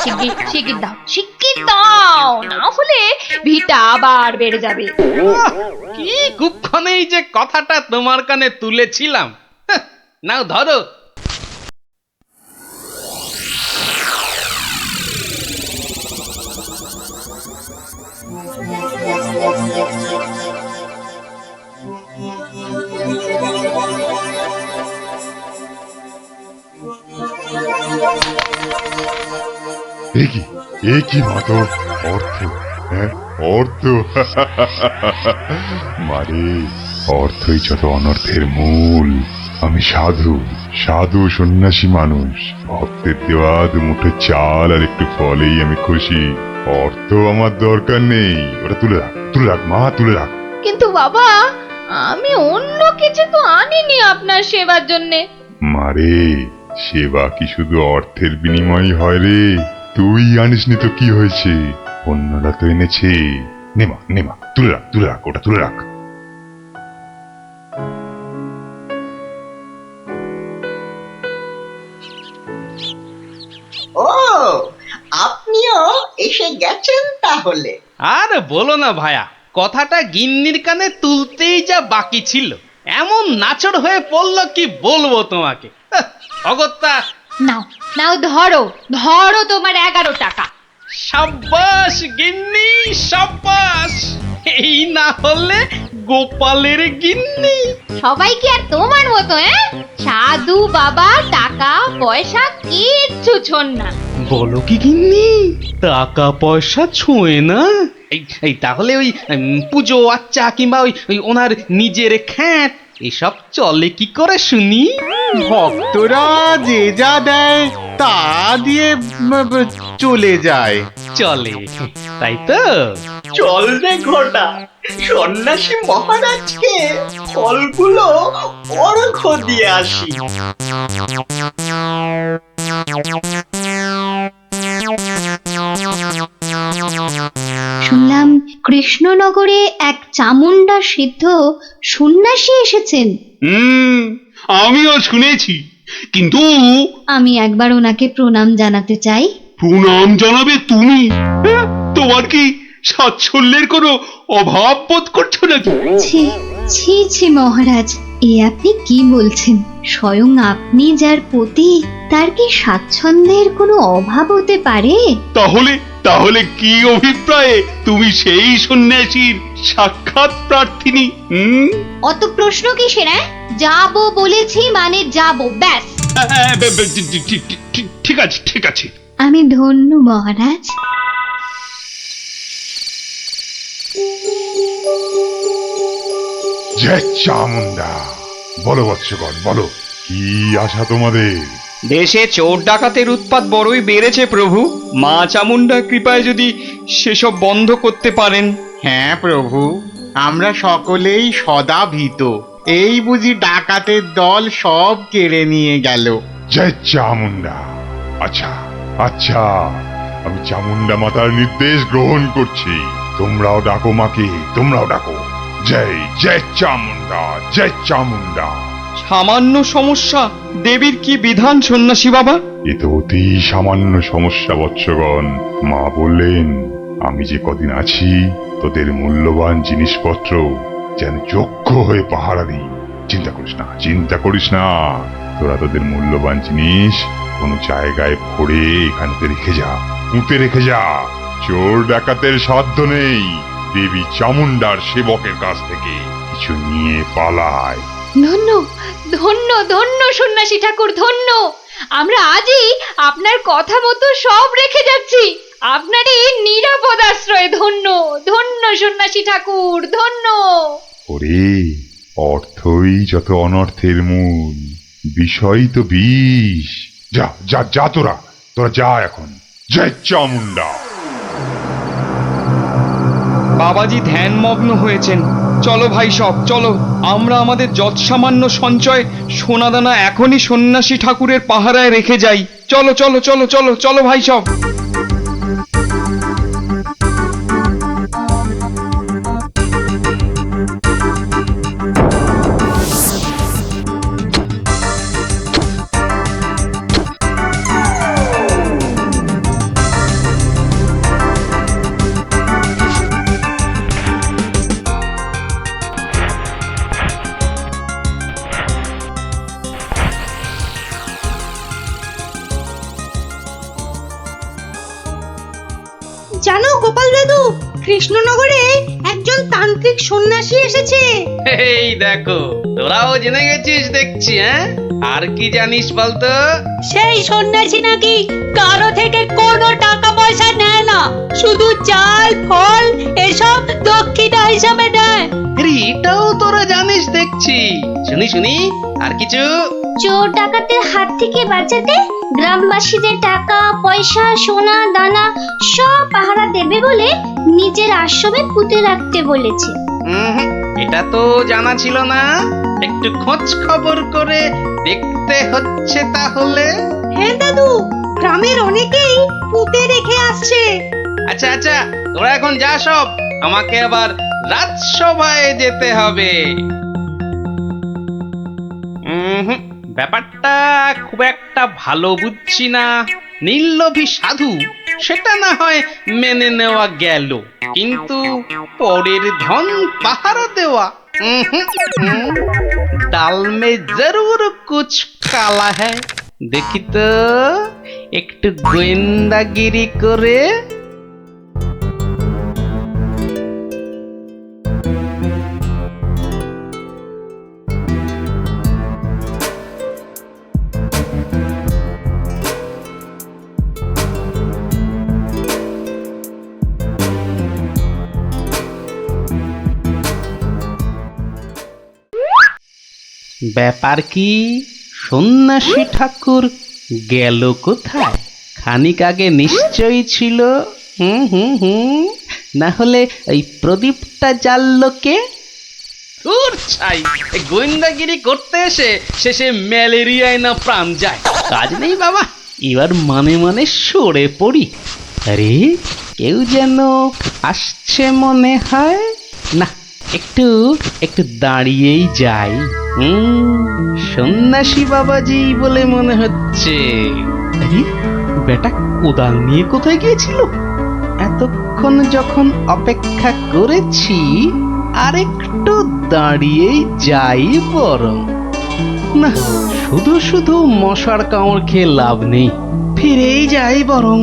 শিগগির দাও, শিগগির দাও, না হলে ভিটা আবার বেড়ে যাবে। কি কুক্ষণেই যে কথাটা তোমার কানে তুলেছিলাম। নাও ধরো। এ কি মাত অর্থ, হ্যাঁ অর্থ। মারে অর্থই যত অনর্থের মূল। আমি সাধু সাধু সন্ন্যাসী মানুষ, ভক্তের দেওয়া দুমুঠো চাল আর একটু ফলেই আমি খুশি। অর্থ আমার দরকার নেই, ওটা তুলে রাখ, তুলে রাখ মা, তুলে রাখ। কিন্তু বাবা, আমি অন্য কিছু তো আনিনি আপনার সেবার জন্যে। মারে সেবা কি শুধু অর্থের বিনিময় হয় রে? তুই আনিসনি তো কি হয়েছে, অন্যরা তো এনেছে। নেমা নেমা, তুলে রাখ, তুলে রাখ, ওটা তুলে রাখ। ও, আপনিও এসে গেছেন তাহলে। আর বলো না ভায়া, কথাটা গিন্নির কানে তুলতেই যা বাকি ছিল, এমন নাচড় হয়ে পড়লো কি বলবো তোমাকে। অগত্যা। নাও নাও, ধরো ধরো তোমার 11 টাকা। সাব্বাস গিন্নি, সাব্বাস। এই না হলে গোপালের গিন্নি। সবাই কি আর তোমার মতো সাধু বাবা? টাকা পয়সা কিচ্ছু ছোন না। বলো কি গিন্নি, টাকা পয়সা ছোঁয় না? এই তাহলে ওই পুজো আচ্চা কিংবা ওই ওনার নিজের খ্যাট এসব চলে কি করে শুনি? ভক্তরা যে যা দেয় তা দিয়ে চলে যায়। চলে, তাই তো? চল রে ঘটা, সন্ন্যাসী মহারাজকে ফলগুলো অর্ঘ্য দিয়ে আসি। শুনলাম কৃষ্ণনগরে এক চামুন্ডা সিদ্ধ সন্ন্যাসী এসেছেন। আমিও শুনেছি, কিন্তু আমি একবার ওনাকে প্রণাম জানাতে চাই। প্রণাম জানাবে তুমি? তোমার কি সাচ্ছল্যের কোনো অভাব বোধ করছো নাকি? ছি ছি ছি মহারাজ, এ আপনি কি বলছেন? স্বয়ং আপনি যার পতি, তার কি স্বাচ্ছন্দ্যের কোনো অভাব হতে পারে? তাহলে তাহলে কি অভিপ্রায়ে তুমি সেই সন্ন্যাসীর সাক্ষাৎ প্রার্থিনী? অত প্রশ্ন কিসের? যাবো বলেছি মানে যাবো, ব্যাস। ঠিক আছে, ঠিক আছে। আমি ধন্য মহারাজ। জয় চামুন্ডা। বলো বৎসগণ, বলো কি আশা তোমাদের? দেশে চোর ডাকাতের উৎপাত বড়ই বেড়েছে প্রভু, মা চামুন্ডার কৃপায় যদি সেসব বন্ধ করতে পারেন। হ্যাঁ প্রভু, আমরা সকলেই সদা ভীত। এই বুঝি ডাকাতের দল সব কেড়ে নিয়ে গেল। জয় চামুন্ডা। আচ্ছা আচ্ছা, আমি চামুন্ডা মাতার নির্দেশ গ্রহণ করছি। তোমরাও ডাকো মাকে, তোমরাও ডাকো। জয় জয় চামুন্ডা, জয় চামুন্ডা। সামান্য সমস্যা, দেবীর কি বিধান সন্ন্যাসী বাবা? এ তো অতি সামান্য সমস্যা বৎসগণ। মা বললেন আমি যে কদিন আছি তোদের মূল্যবান জিনিসপত্র যেন যোগ্য হয়ে পাহারা দিই। চিন্তা করিস না, চিন্তা করিস না। তোরা তোদের মূল্যবান জিনিস কোনো জায়গায় ভরে এখানে রেখে যা, পুঁতে রেখে যা। চোর ডাকাতের সাধ্য নেই দেবী চামুন্ডার সেবকের কাছ থেকে কিছু নিয়ে পালায়। ধন্য ধন্য ধন্য সন্ন্যাসী ঠাকুর, ধন্য। আমরা আজই আপনার কথা মতো সব রেখে যাচ্ছি। আপনারই নিরাপদ আশ্রয়। ধন্য ধন্য সন্ন্যাসী ঠাকুর, ধন্য। ওরে, অর্থই যত অনর্থের মূল, বিষয় তো বিষ। যা যা যা, তোরা তোরা যা এখন। জয় চামুন্ডা। বাবাজি ধ্যানমগ্ন হয়েছেন। চলো ভাই সব, চলো। আমরা আমাদের যৎসামান্য সঞ্চয় সোনাদানা এখনই সন্ন্যাসী ঠাকুরের পাহারায় রেখে যাই। চলো চলো চলো চলো চলো ভাই সব। জানো গোপাল দাদু, কৃষ্ণনগরে একজন তান্ত্রিক সন্ন্যাসী এসেছে। এই দেখো, তোরাও জেনে গেছিস দেখছি, হ্যাঁ? আর কি জানিস বলতো? সেই সন্ন্যাসী নাকি কারো থেকে কোনো টাকা পয়সা নেয় না, শুধু চাল ফল এসব দক্ষিণা হিসাবে নেয়। আরে এটাও তোরা জানিস দেখছি। শুনি শুনি, আর কিছু? চোর ডাকাতের হাত থেকে বাঁচাতে গ্রামবাসীদের টাকা পয়সা সোনা দানা সব পাহারা দেবে বলে নিজের আশ্রমে পুঁতে রাখতে বলেছে। এটা তো জানা ছিল না। একটু খোঁজ খবর করে দেখতে হচ্ছে তাহলে। হ্যাঁ দাদু, গ্রামের অনেকেই পুঁতে রেখে আসছে। আচ্ছা আচ্ছা, তোরা এখন যা সব, আমাকে আবার রাজসভায় যেতে হবে। ব্যাপারটা খুব একটা ভালো বুঝছি না। নির্লোভী সাধু সেটা না হয় মেনে নেওয়া গেল, কিন্তু পরের ধন পাহারা দেওয়া, ডাল মে জরুর কুছ কালা হ্যায়। দেখি তো একটু গোয়েন্দাগিরি করে। ব্যাপার কি, সন্ন্যাসী ঠাকুর গেল কোথায়? খানিক আগে নিশ্চয়ই ছিল। না হলে ওই প্রদীপটা জ্বাললো কে? ধুর ছাই, এই গোয়েন্দাগিরি করতে এসে শেষে ম্যালেরিয়ায় না প্রাণ যায়। কাজ নেই বাবা, এবার মানে মানে সরে পড়ি। আরে কেউ যেন আসছে মনে হয়। না, একটু একটু দাঁড়িয়েই যাই। সন্ন্যাসী বাবাজি বলে মনে হচ্ছে। আরে বেটা কোদাল নিয়ে কোথায় গিয়েছিল? এতক্ষণ যখন অপেক্ষা করেছি, আর একটু দাঁড়িয়েই যাই বরং। না, শুধু শুধু মশার কামড় খেয়ে লাভ নেই, ফিরেই যাই বরং।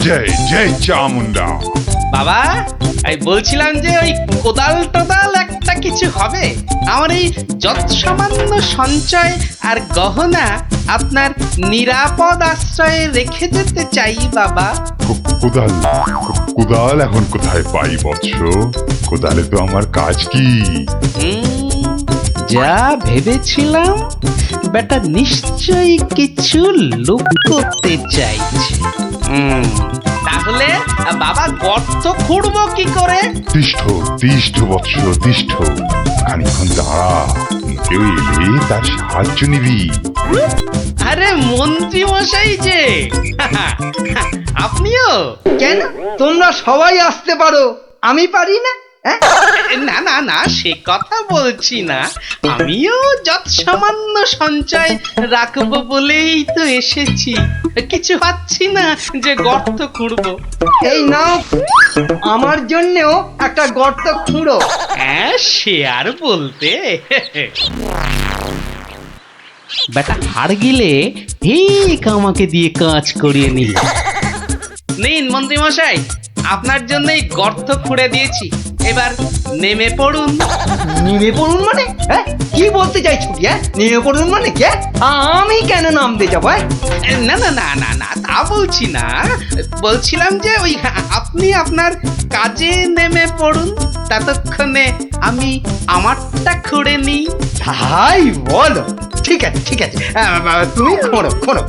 জয় জয় চামুন্ডা। বাবা, আমি বলছিলাম যে ওই কোদাল টোদাল একটা কিছু হবে। আমার এই যত সামান্য সঞ্চয় আর গহনা আপনার নিরাপদ আশ্রয়ে রেখে যেতে চাই বাবা। কোদাল কোদাল এখন কোথায় পাই বৎস? কোদালে তো আমার কাজ কি? যা ভেবেছিলাম, বেটা নিশ্চয়ই কিছু লুকোতে চাইছে। তাহলে বাবা গর্ত খুঁড়বো কি করে? তিষ্ঠ তিষ্ঠ বৎস তিষ্ঠ, খানিক্ষণ দাঁড়া, কেউ এলে তার সাহায্য নিবি। আরে মন্ত্রী মশাই যে, আপনিও? কেন, তোমরা সবাই আসতে পারো, আমি পারি না? না না না, সে কথা বলছি না। আমিও যত সামান্য সঞ্চয় রাখবো বলেই তো এসেছি। কিছু পাচ্ছি না যে গর্ত খুঁড়বো। এই নাও, আমার জন্যও একটা গর্ত খুঁড়ো। হ্যাঁ, সে আর বলতে। বেটা হাড় গিলে ঠিক আমাকে দিয়ে কাজ করিয়ে নিল। নিন মন্ত্রী মশাই, আপনার জন্যই গর্ত খুঁড়ে দিয়েছি, এবার নেমে পড়ুন। নেমে পড়ুন মানে? কি বলতে চাইছো কি? নেমে পড়ুন মানে কি? আমি কেন নামতে যাবো? না না না না না, তা বলছি না। বলছিলাম যে ওই আপনি আপনার কাজে নেমে পড়ুন, ততক্ষণে আমি আমারটা খুঁড়ে নিই। তাই বলো? ঠিক আছে ঠিক আছে, তুমি খোঁড়ো খোঁড়ো।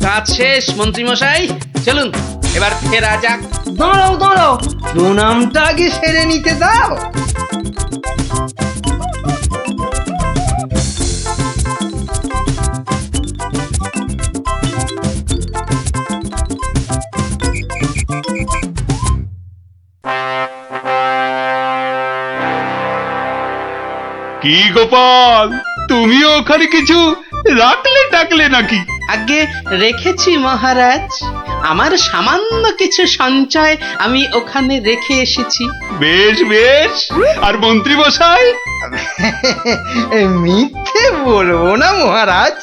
কাজ শেষ মন্ত্রী মশাই, চলুন এবার ফেরা যাক। দাঁড়াও দাঁড়াও, প্রণামটা আগে সেরে নিতে দাও। কি গোপাল, তুমিও ওখানে কিছু রাখলে টাকলে নাকি? আগে রেখেছি মহারাজ, আমার সামান্য কিছু সঞ্চয় আমি ওখানে রেখে এসেছি। বেশ বেশ, আর মন্ত্রী মশাই? মিথ্যে বলবো না মহারাজ,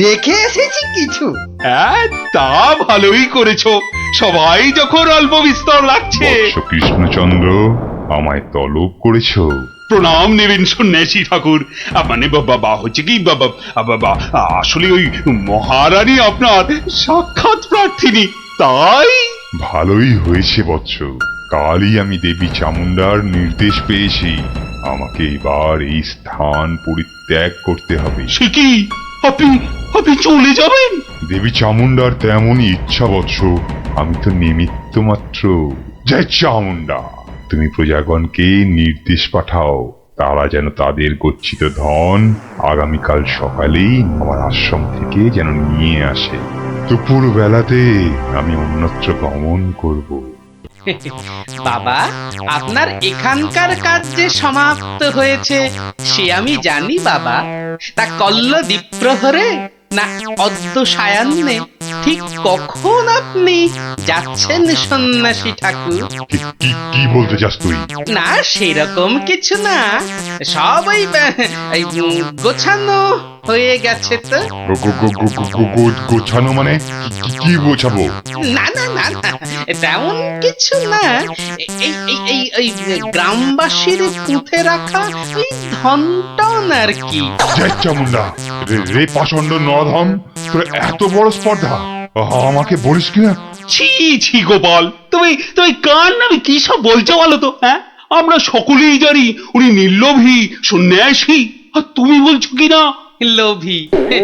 রেখে এসেছি কিছু। হ্যাঁ, তা ভালোই করেছো। সবাই যখন অল্প বিস্তর লাগছে। বৎস কৃষ্ণচন্দ্র, আমায় তলব করেছো? প্রণাম নেবেন সন্ন্যাসী ঠাকুর। মানে বাবা হচ্ছে কি বাবা, আসলে ওই মহারানী আপনার সাক্ষাৎ প্রার্থিনী, তাই। ভালোই হয়েছে বৎস, কালই আমি দেবী চামুন্ডার নির্দেশ পেয়েছি, আমাকে এবার এই স্থান পরিত্যাগ করতে হবে। সে কি, আপনি আপনি চলে যাবেন? দেবী চামুন্ডার তেমনই ইচ্ছা বৎস, আমি তো নিমিত্ত মাত্র। জয় চামুন্ডা, তুমি প্রজাগণকে নির্দেশ পাঠাও, তারা যেন তাদের গচ্ছিত ধন আগামীকাল সকালেই আমার আশ্রম থেকে যেন নিয়ে আসে। দুপুর বেলাতে আমি অন্যত্র গমন করব। বাবা, আপনার এখানকার কাজ যে সমাপ্ত হয়েছে সে আমি জানি বাবা। তা কল্ল দ্বীপ্রহরে না অদ্য সায়ান্নে ঠিক কখন আপনি যাচ্ছেন সন্ন্যাসী ঠাকুর? কি বলতে চাস তুই? না সেরকম কিছু না, সব ওই গোছানো হয়ে গেছে তো। গোছানো মানে কি গোছাবো? না না না না, তেমন কিছু না। এই এই এই এই গ্রামবাসীর পুঁতে রাখা এই ধনটন আর কি। জয় চামুন্ডা, রে পাষণ্ড নরধম, তোর এত বড় স্পর্ধা, আমাকে বলিস কিনা? ছি ছি গোপাল, তুমি তুমি কার নামে কি সব বলছো বলো তো? হ্যাঁ, আমরা সকলেই জানি উনি নির্লোভী সন্ন্যাসী, আর তুমি বলছো কিনা লোভী।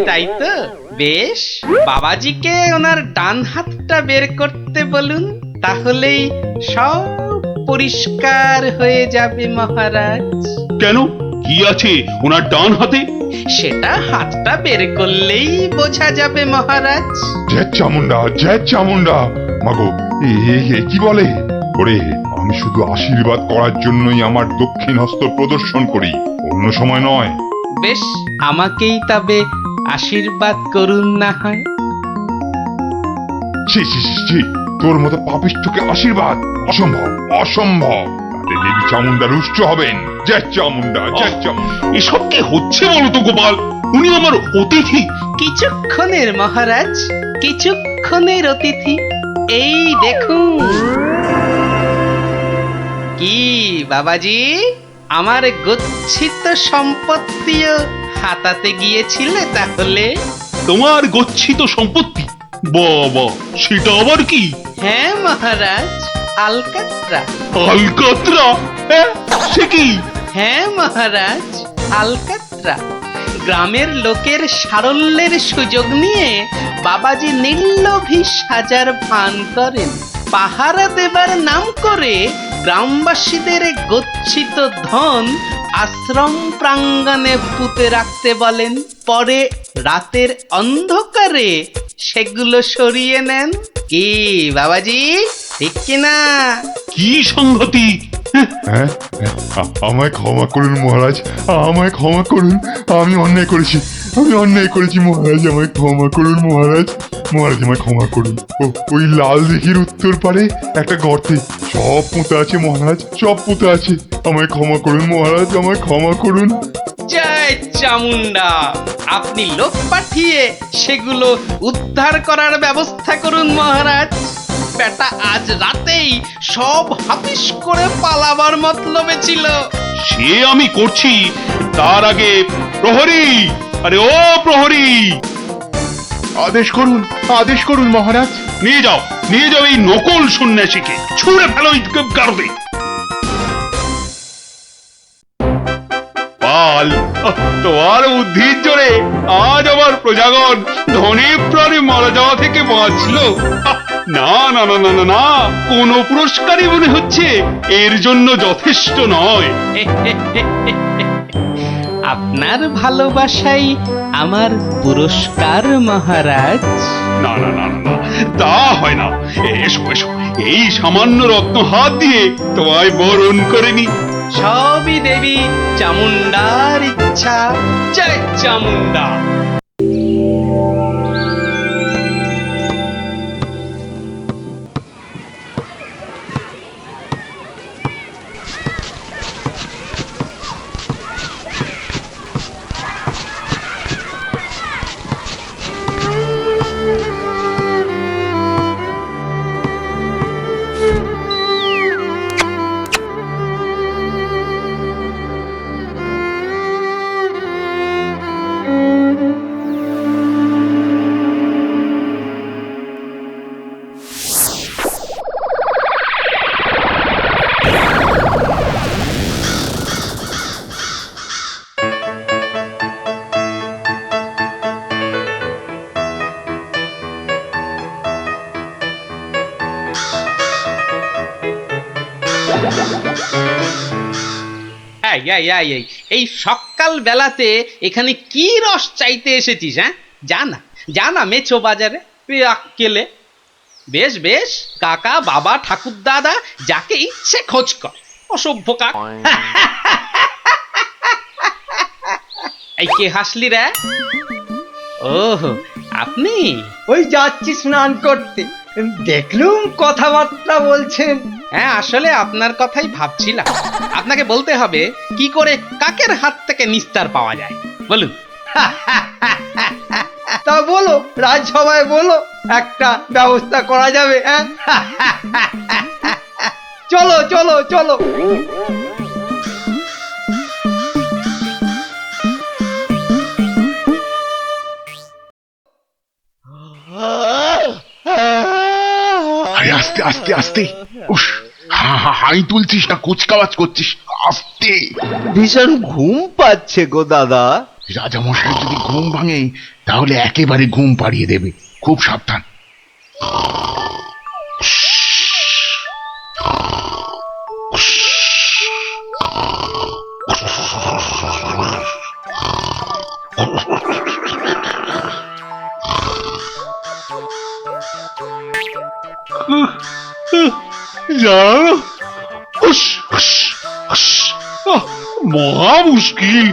তাই তো, বেশ, বাবাজিকে ওনার ডান হাতটা বের করতে বলুন, তাহলেই সব পরিষ্কার হয়ে যাবে মহারাজ। কেন, কি আছে ওনার ডান হাতে? সেটা হাতটা বের করলেই বোঝা যাবে মহারাজ। জয় চামুন্ডা, জয় চামুন্ডা। মাগো, এ কি বলে? ওরে, আমি শুধু আশীর্বাদ করার জন্যই আমার দক্ষিণ হস্ত প্রদর্শন করি, অন্য সময় নয়। বেশ, আমাকেই তবে আশীর্বাদ করুন না হয়। ছি ছি ছি ছি, তোর মতো পাপিষ্ঠকে আশীর্বাদ অসম্ভব, অসম্ভব। তাতে দেবী চামুন্ডা রুষ্ট হবেন। জয় চামুন্ডা, জয় চামুন্ডা। এসব কি হচ্ছে বলো তো গোপাল? উনি আমার অতিথি। কিছুক্ষণের মহারাজ, কিছুক্ষণের অতিথি। এই দেখুন। কি বাবাজি, আমার গচ্ছিত সম্পত্তিও হাতাতে গিয়েছিলে তাহলে? তোমার গচ্ছিত সম্পত্তি? বাবা, সেটা আবার কি? হ্যাঁ মহারাজ, আলকাত্রা। আলকাতরা? হ্যাঁ, সে কি? হ্যাঁ মহারাজ, আলকাত্রা। গ্রামের লোকের সারল্যের সুযোগ নিয়ে বাবাজি নির্লোভী সাজার ভান করেন। পাহারা দেবার নাম করে গ্রামবাসীদের গচ্ছিত ধন আশ্রম প্রাঙ্গণে পুঁতে রাখতে বলেন, পরে রাতের অন্ধকারে সেগুলো সরিয়ে নেন। কি বাবাজি, ঠিক কিনা? কি সংগতি? হ্যাঁ, আমায় ক্ষমা করুন মহারাজ, আমায় ক্ষমা করুন। আমি অন্যায় করেছি, আমি অন্যায় করেছি মহারাজ, আমায় ক্ষমা করুন মহারাজ। মহারাজ আমায় ক্ষমা করুন। ওই লাল দিঘির উত্তর পারে একটা গর্তে সব পুঁতে আছে মহারাজ, সব পুঁতে আছে। আমায় ক্ষমা করুন মহারাজ, আমায় ক্ষমা করুন। জয় চামুন্ডা, আপনি লোক পাঠিয়ে সেগুলো উদ্ধার করার ব্যবস্থা করুন মহারাজ। বেটা আজ রাতেই সব হাফিস করে পালাবার মতলবে ছিল। সে আমি করছি, তার আগে প্রহরী, আরে ও প্রহরী, আদেশ করুন, আদেশ করুন মহারাজ। নিয়ে যাও, নিয়ে যাও এই নকল সন্ন্যাসীকে, ছুঁড়ে ফেলো এই গারদে। পাল, তোমার বুদ্ধির জোরে আজ আমার প্রজাগণ ধনে প্রাণে মারা যাওয়া থেকে বাঁচলো। না না না না না না, কোন পুরস্কারই মনে হচ্ছে এর জন্য যথেষ্ট নয়। আপনার ভালোবাসাই আমার পুরস্কার মহারাজ। না না না না না, তা হয় না। এসো এসো, এই সামান্য রত্ন হাত দিয়ে তোমায় বরণ করে নি। সবই দেবী চামুন্ডার ইচ্ছা। জয় চামুন্ডা। এই সকাল বেলাতে এখানে কি রস চাইতে এসেছিস? হ্যাঁ, জানা মেছো বাজারে আক্কেলে। বেশ বেশ, কাকা বাবা ঠাকুর দাদা যাকে ইচ্ছে খোঁজ কর, অসভ্য কাক। এই কে হাসলি রে? ওহ, আপনি? ওই যাচ্ছি স্নান করতে, দেখলুম কথাবার্তা বলছেন। হ্যাঁ, আসলে আপনার কথাই ভাবছিলাম। আপনাকে বলতে হবে কি করে কাকের হাত থেকে নিস্তার পাওয়া যায়, বলুন। তা বলো, রাজসভায় বলো, একটা ব্যবস্থা করা যাবে। হ্যাঁ, চলো চলো চলো। আরে আস্তে আস্তে আস্তে। উস, হাই তুলছিস না কুচকাওয়াজ করছিস? আস্তে। ভীষণ ঘুম পাচ্ছে গো দাদা। রাজামশাই যদি ঘুম ভাঙে তাহলে একেবারে ঘুম পাড়িয়ে দেবে, খুব সাবধান। মহা মুশকিল।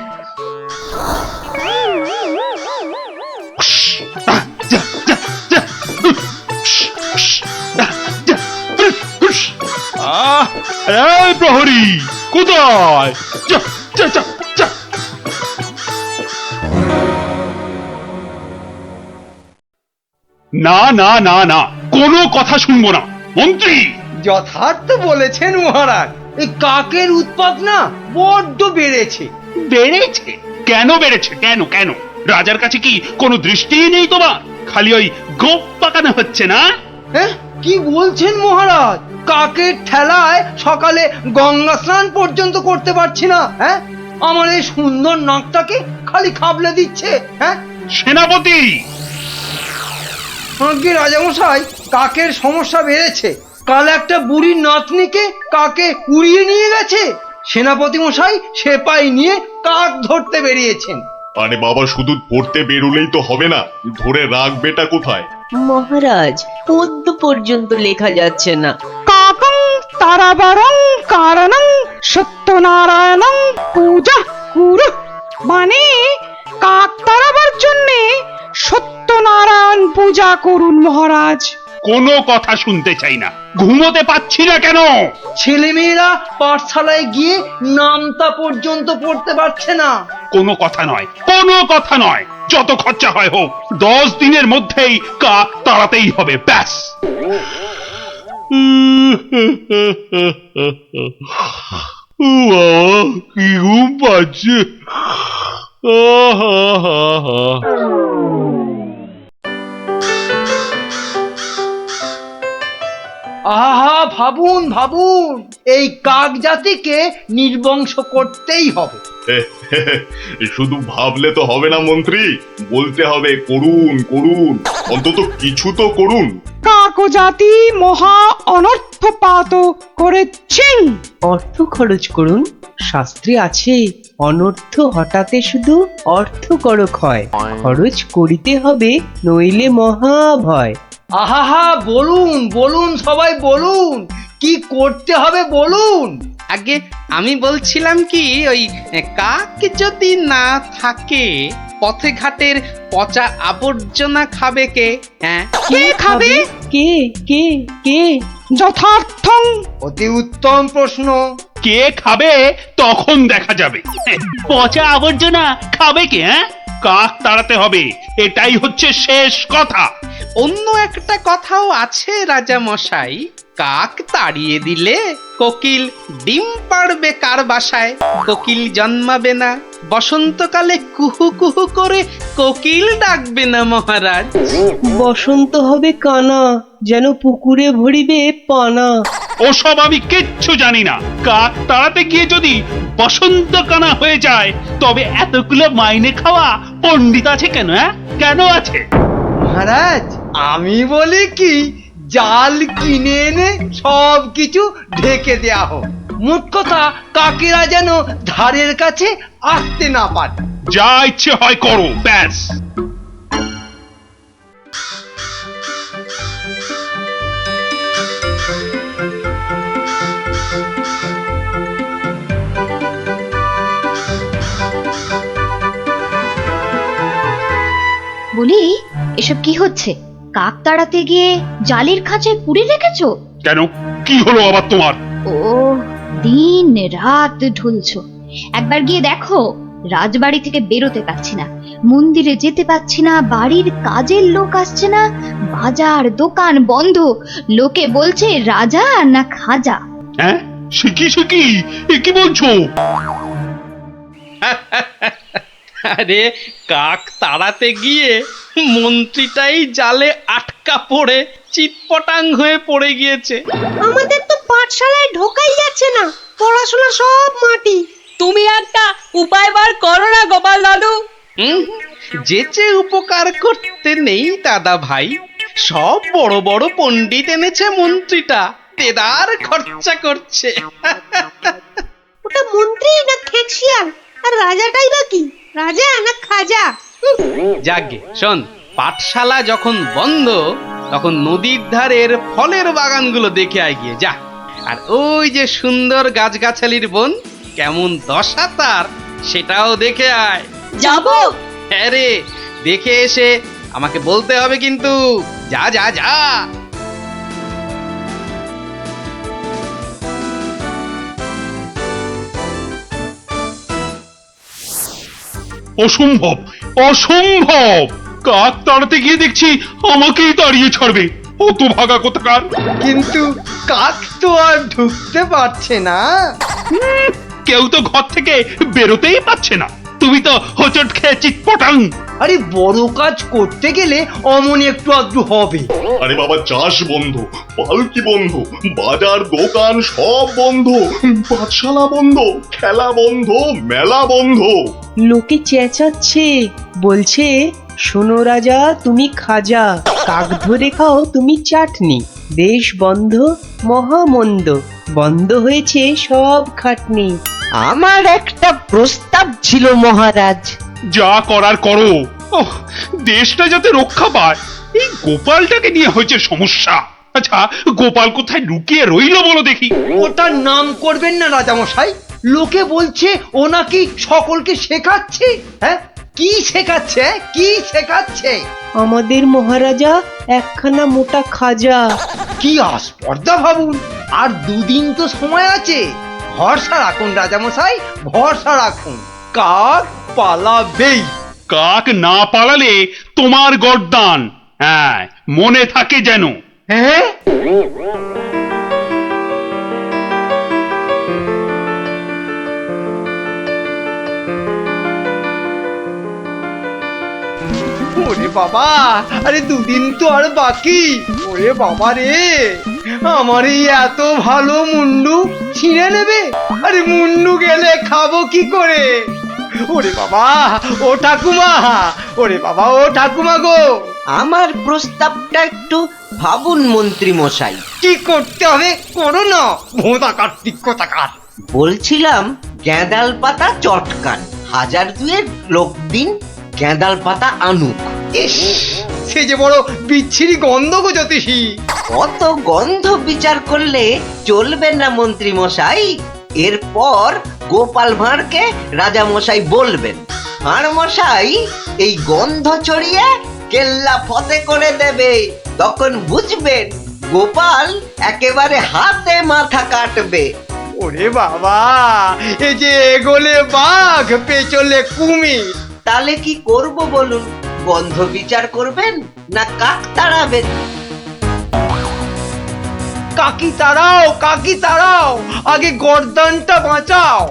প্রহরী কোথায়? না না না না, কোনো কথা শুনবো না মন্ত্রী। যথার্থ বলেছেন মহারাজ, এই কাকের উৎপাত না বড্ড বেড়েছে। বেড়েছে? কেন বেড়েছে? কেন কেন? রাজার কাছে কি কোনো দৃষ্টিই নেই তোমার? খালি ওই গোপ পাকানো হচ্ছে না? হ্যাঁ, কি বলছেন মহারাজ? কাকের ঠেলায় সকালে গঙ্গা স্নান পর্যন্ত করতে পারছি না। হ্যাঁ, আমার এই সুন্দর নাকটাকে খালি খাবলে দিচ্ছে। হ্যাঁ, সেনাপতি! আজ্ঞে রাজামশাই, কাকের সমস্যা বেড়েছে। কাল একটা বুড়ির নাতনিকে কাকে উড়িয়ে নিয়ে গেছে। সেনাপতি মশাই সেপাই নিয়ে কাক ধরতে বেরিয়েছেন। আরে বাবা, শুধু পড়তে বেরোলেই তো হবে না, ধরে রাখবেটা কোথায়? মহারাজ, পদ্য পর্যন্ত লেখা যাচ্ছে না। কাকং তারাবারং কারণং সত্যনারায়ণং পূজা কুরু। মানে কাক তাড়াবার জন্যে সত্যনারায়ণ পূজা করুন মহারাজ। কোনো কথা শুনতে চাই না। ঘুমোতে পাচ্ছি না কেন? ছেলেমেয়েরা পাঠশালায় গিয়ে নামতা পর্যন্ত পড়তে পারছে না। কোনো কথা নয়, কোনো কথা নয়। যত খরচা হয় হোক, 10 দিনের মধ্যেই কাক তাড়াতেই হবে, ব্যাস। কি ঘুম পাচ্ছে। আহা, ভাবুন ভাবুন, এই কাক জাতিকে নির্বংশ করতেই হবে। শুধু ভাবলে তো হবে না মন্ত্রী, বলতে হবে করুন করুন, অন্তত কিছু তো করুন। কাক জাতি মহা অনর্থপাত করেছেন। অর্থ খরচ করুন। শাস্ত্রে আছে, অনর্থ হঠাতে শুধু অর্থ করক হয়। খরচ করিতে হবে, নইলে মহাভয়। আহা, বলুন বলুন, সবাই বলুন, কি করতে হবে বলুন। আগে আমি বলছিলাম কি ওই কাক যদি না থাকে পথে ঘাটের পচা আবর্জনা খাবে কে? হ্যাঁ, কে খাবে? কে কে কে? যথার্থং অতি উত্তম প্রশ্ন। কে খাবে তখন দেখা যাবে। পচা আবর্জনা খাবে কে? হ্যাঁ, কাক তাড়াতে হবে, এটাই হচ্ছে শেষ কথা। অন্য একটা কথাও আছে রাজা মশাই, কাক তাড়িয়ে দিলে কোকিল ডিম পাড়বে কার বাসায়? কোকিল জন্মাবে না, বসন্তকালে কুহু কুহু করে কোকিল ডাকবে না মহারাজ। বসন্ত হবে কানা, যেন পুকুরে ভরিবে পানা। ওসব আমি কিচ্ছু জানি না। কাক তাড়াতে গিয়ে যদি বসন্ত কানা হয়ে যায়, তবে এতগুলো মাইনে খাওয়া পণ্ডিত আছে কেন? হ্যাঁ, কেন আছে? মহারাজ আমি বলি কি, জাল কিনে এনে সব কিছু ঢেকে দেয়া হোক। মোট কথা কাকেরা যেন ধারের কাছে আসতে না পারে। যা ইচ্ছে হয় করো, ব্যাস। বলি, এসব কি হচ্ছে? কাক তাড়াতে গিয়ে জালের খাঁচায় পুরে রেখেছো? কেন, কি হলো আবার তোমার? ও, দিন রাত ঢুলছো। একবার গিয়ে দেখো, রাজবাড়ি থেকে বেরোতে পারছি না, মন্দিরে যেতে পারছি না, বাড়ির কাজের লোক আসছে না, বাজার দোকান বন্ধ, লোকে বলছে রাজা না খাজা। হ্যাঁ, শিখি এ কি বলছো? আরে কাক তাড়াতে গিয়ে মন্ত্রীটাই জালে আটকা পড়ে চিৎপটাং হয়ে পড়ে গিয়েছে। আমাদের তো পাঠশালায় ঢোকাই যাচ্ছে না, পড়াশোনা সব মাটি। তুমি একটা উপায় বার করো না গোপাল দাদু। যেচে উপকার করতে নেই দাদা ভাই, সব বড় বড় পণ্ডিত এনেছে মন্ত্রীটা, তেদার খরচা করছে। ওটা মন্ত্রী না খেকশিয়াল, আর রাজাটাই বা কি, রাজা না খাজা? যাগে শোন, পাঠশালা যখন বন্ধ তখন নদীর ধারের ফলের বাগানগুলো দেখে আয় গিয়ে যা। আর ওই যে সুন্দর গাছগাছালির বন, কেমন দশা তার, সেটাও দেখে আয়। যাবো? হ্যাঁ রে, দেখে এসে আমাকে বলতে হবে কিন্তু। যা যা যা। অসম্ভব, অসম্ভব! কাক তাড়াতে গিয়ে দেখছি আমাকেই তাড়িয়ে ছাড়বে, অত ভাগা কোথাকার। কিন্তু কাক তো আর ঢুকতে পারছে না। কেউ তো ঘর থেকে বেরোতেই পারছে না, তুমি তো হোঁচট খেয়ে চিৎপটাং। আরে বড় কাজ করতে গেলে অমনি একটু আধটু হবে। আরে বাবা, চাষ বন্ধ, পালকি বন্ধ, বাজার দোকান সব বন্ধ, পাঠশালা বন্ধ, খেলা বন্ধ, মেলা বন্ধ। লোকে চেঁচাচ্ছে, বলছে শোনো রাজা তুমি খাজা, কাক ধরে খাও তুমি চাটনি। দেশ বন্ধ মহামন্দ, বন্ধ হয়েছে সব খাটনি। আমার একটা প্রস্তাব ছিল মহারাজ। যা করার করো, দেশটা যাতে রক্ষা পায়, এই গোপালটাকে নিয়ে হয়েছে সমস্যা। আচ্ছা, গোপাল কোথায় লুকিয়ে রইল বলো দেখি? ওটার নাম করবেন না রাজামশাই, লোকে বলছে ও নাকি সকলকে শেখাচ্ছে। হ্যাঁ, কি শেখাচ্ছে? কি শেখাচ্ছে? আমাদের মহারাজা একখানা মোটা খাজা। কি আস্পর্ধা ভাবুন, আর দুদিন তো সময় আছে। ভরসা রাখুন রাজামশাই, ভরসা রাখুন, কাক পালাবেই। কাক না পালালে তোমার গর্দান, হ্যাঁ মনে থাকে যেন। হ্যাঁ, ওরে বাবা, আরে দুদিন তো আর বাকি। ওরে বাবা রে, আমার এই এত ভালো মুন্ডু ছিঁড়ে নেবে। আরে মুন্ডু গেলে খাবো কি করে? ওরে বাবা, ও ঠাকুমা, ওরে বাবা, ও ঠাকুমা গো, আমার প্রস্তাবটা একটু ভাবুন মন্ত্রী মশাই। কি করতে হবে করো না, ভোঁদা কার্তিক কোথাকার। বলছিলাম গেঁদাল পাতা চটকান, 1000 লোক দিন গেঁদাল পাতা আনুক। ইস, সে যে বড় বিচ্ছিরি গন্ধ গো জ্যোতিষী। অত গন্ধ বিচার করলে চলবে না মন্ত্রী মশাই, এর পর গোপাল ভাঁড়কে রাজামশাই বলবেন, ভাঁড় মশাই এই গন্ধ ছড়িয়ে কেল্লা ফতে করে দেবে। তখন বুঝবেন গোপাল একেবারে হাতে মাথা কাটবে। ওরে বাবা, এই যে এগোলে বাঘ পেছলে কুমির। তাহলে কি করব বলুন? গন্ধ বিচার করবেন না কাক তাড়াবেন? কাকি তাড়াও, কাকি তাড়াও, আগে গর্দানটা বাঁচাও।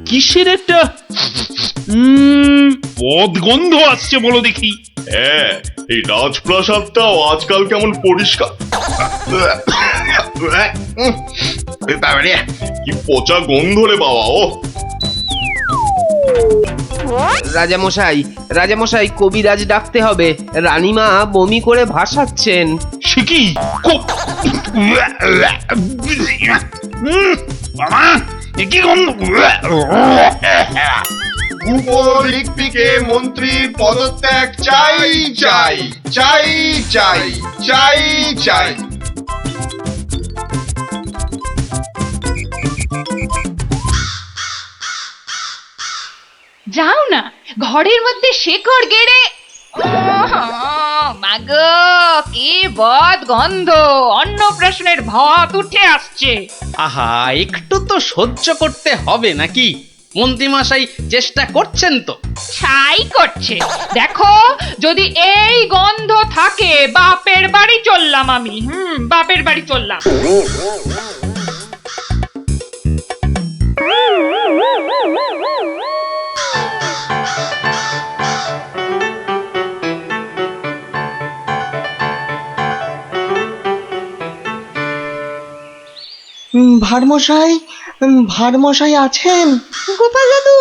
কিসের একটা পদ গন্ধ আসছে বলো দেখি। হ্যাঁ, এই রাজপ্রাসাদটাও আজকাল কেমন পরিষ্কার। বাবারে, কি পচা গন্ধ রে বাবা! ও রাজামশাই, রাজামশাই, কবিরাজ ডাকতে হবে। রানীমা বমি করে ভাসাচ্ছেন। সে কি বাবা, এ কি গন্ধ! উপরিক্তিকে মন্ত্রীর পদত্যাগ চাই চাই চাই চাই চাই চাই। যাও না, ঘরের মধ্যে শেকড় গেড়ে। মাগো, কি বদ গন্ধ! অন্নপ্রাশনের ভাত উঠে আসছে। আহা, একটু তো সহ্য করতে হবে নাকি? মন্ত্রীমশাই চেষ্টা করছেন তো। ছাই করছে। দেখো, যদি এই গন্ধ থাকে, বাপের বাড়ি চললাম আমি। বাপের বাড়ি চললাম। ভারমশাই, ভারমশাই আছেন? গোপাল দাদু,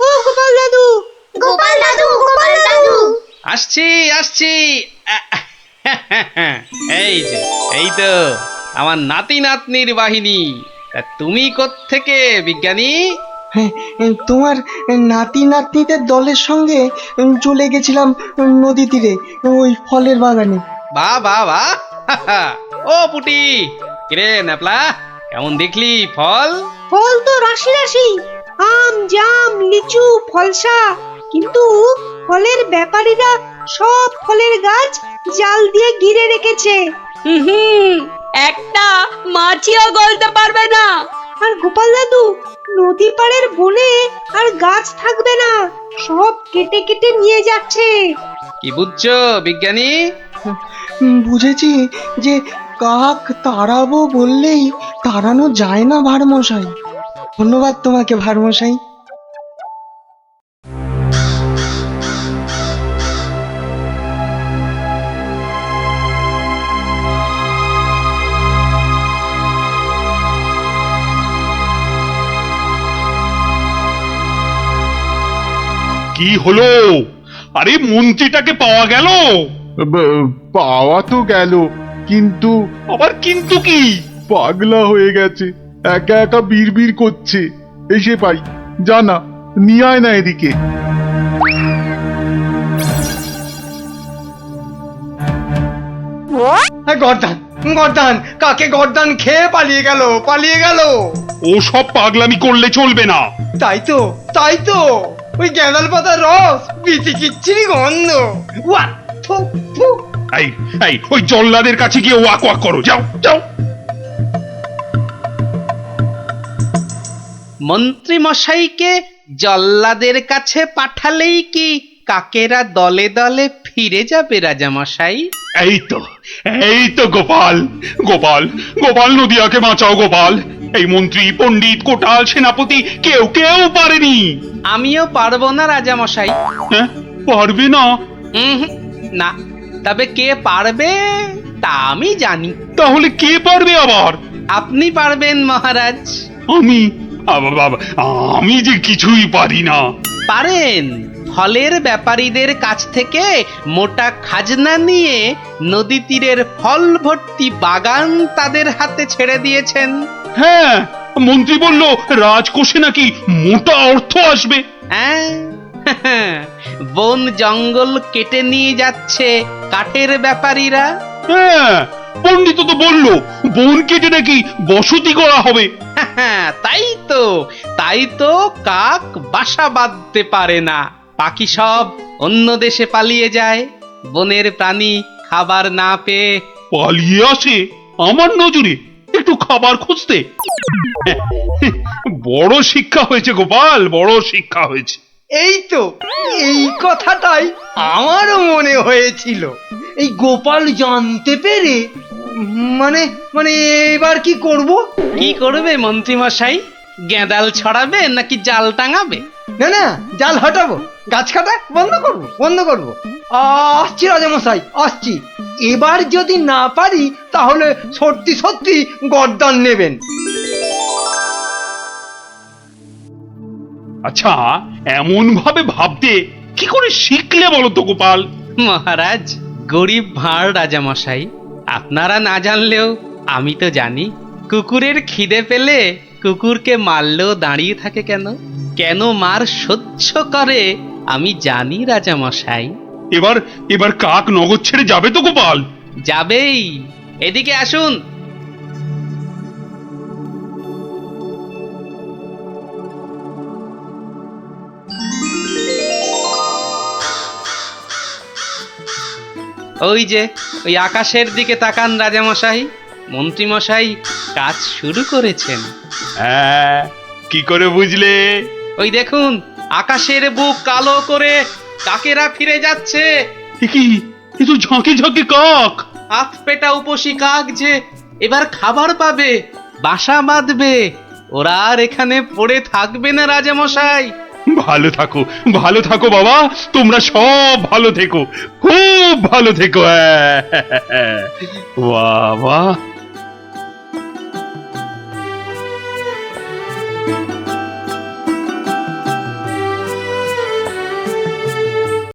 ও গোপাল দাদু, গোপাল দাদু, গোপাল দাদু। আসছি আসছি। এই যে, এই তো আমার নাতি নাতনির বাহিনী। তা তুমি কোত্থেকে বিজ্ঞানী? তোমার নাতি নাতনিদের দলের সঙ্গে চলে গেছিলাম নদী তীরে, ওই ফলের বাগানে। বা বা বা, ও পুটি, কিরে ন্যাপলা, কেমন দেখলি ফল? ফল তো রাশি রাশি, আম, জাম, লিচু, ফলসা। কিন্তু ফলের ব্যাপারীরা সব ফলের গাছ জাল দিয়ে ঘিরে রেখেছে। একটা মাছিও গলতে পারবে না। আর গোপাল দাদু, নদী পাড়ের বনে আর গাছ থাকবে না, সব কেটে কেটে নিয়ে যাচ্ছে। কি বুঝছো বিজ্ঞানী? বুঝেছি যে কাক তাড়াবো বললেই তাড়ানো যায় না ভারমশাই। ধন্যবাদ তোমাকে ভারমশাই। কি হলো? আরে মন্ত্রীটাকে পাওয়া গেল? পাওয়া তো গেল, কিন্তু আবার কিন্তু কি? পাগলা হয়ে গেছে, একা একা বিড়বিড় করছে। এসে পাই, জানা নিয়ে আয় না এদিকে। গর্দান, গর্দান, কাকে গর্দান খেয়ে পালিয়ে গেল, পালিয়ে গেল। ও সব পাগলামি করলে চলবে না। তাই তো, তাই তো, ওই গ্যাঁদাল পাতার রস, বিচিকিচ্ছিরি গন্ধ। ওয়া, থু, থু। এই এই, ওই জল্লাদের কাছে গিয়ে ওয়াক ওয়াক করো, যাও যাও। মন্ত্রী মশাইকে জল্লাদের কাছে পাঠালেই কি কাকেরা দলে দলে ফিরে যাবে রাজামশাই? এই তো গোপাল, গোপাল, গোপাল, নদিয়াকে বাঁচাও গোপাল। এই মন্ত্রী, পণ্ডিত, কোটাল, সেনাপতি কেউ কেউ পারেনি। আমিও পারবো না রাজামশাই। হ্যাঁ, পারবে না? না, তবে কে পারবে তা আমি জানি। তাহলে কে পারবে আবার? আপনি পারবেন মহারাজ। আমি? আমি যে কিছুই পারি না। পারেন। ফলের ব্যাপারীদের কাছ থেকে মোটা খাজনা নিয়ে নদী তীরের ফল ভর্তি বাগান তাদের হাতে ছেড়ে দিয়েছেন। হ্যাঁ, মন্ত্রী বলল রাজকোষে নাকি মোটা অর্থ আসবে। হ্যাঁ? বন জঙ্গল কেটে নিয়ে যাচ্ছে কাঠের ব্যাপারীরা। হ্যাঁ, পণ্ডিত তো বললো বন কেটে নাকি বসতি করা হবে। তাই তো কাক বাসা বাঁধতে পারে না, পাখি সব অন্য দেশে পালিয়ে যায় বনের প্রাণী খাবার না পেয়ে। পালিয়ে আসে আমার নজরে একটু খাবার খুঁজতে। বড় শিক্ষা হয়েছে গোপাল, বড় শিক্ষা হয়েছে। এই কথাটাই আমারও মনে হয়েছিল। এই গোপাল জানতে পেরে মানে মানে এবার কি করব? কি করবে মন্ত্রী মশাই? গেঁদাল ছড়াবে নাকি জাল টাঙাবে? না জাল হটাবো, গাছ কাটা বন্ধ করবো। আসছি রাজামশাই, আসছি। এবার যদি না পারি তাহলে সত্যি গর্দান নেবেন। আচ্ছা, এমন ভাবে ভাবতে কি করে শিখলে বলো তো গোপাল? মহারাজ, গরিব ভাঁড় রাজামশাই, আপনারা না জানলেও আমি তো জানি। কুকুরের খিদে পেলে কুকুরকে মারলেও দাঁড়িয়ে থাকে কেন? কেন মার সহ্য করে আমি জানি রাজামশাই। এবার কাক নগর ছেড়ে যাবে তো গোপাল? যাবেই। এদিকে আসুন। ওই যে ওই আকাশের দিকে তাকান রাজামশাই, মন্ত্রীমশাই কাজ শুরু করেছেন। হ্যাঁ, কি করে বুঝলে? ওই দেখুন, আকাশের বুক কালো করে কাকেরা ফিরে যাচ্ছে। কি এ তো ঝাঁকে ঝাঁকে কাক। হাত পেটা উপসী কাক যে এবার খাবার পাবে, বাসা বাঁধবে। ওরা আর এখানে পড়ে থাকবে না রাজামশাই। ভালো থাকো বাবা, তোমরা সব ভালো থেকো, খুব ভালো থেকো। বাবা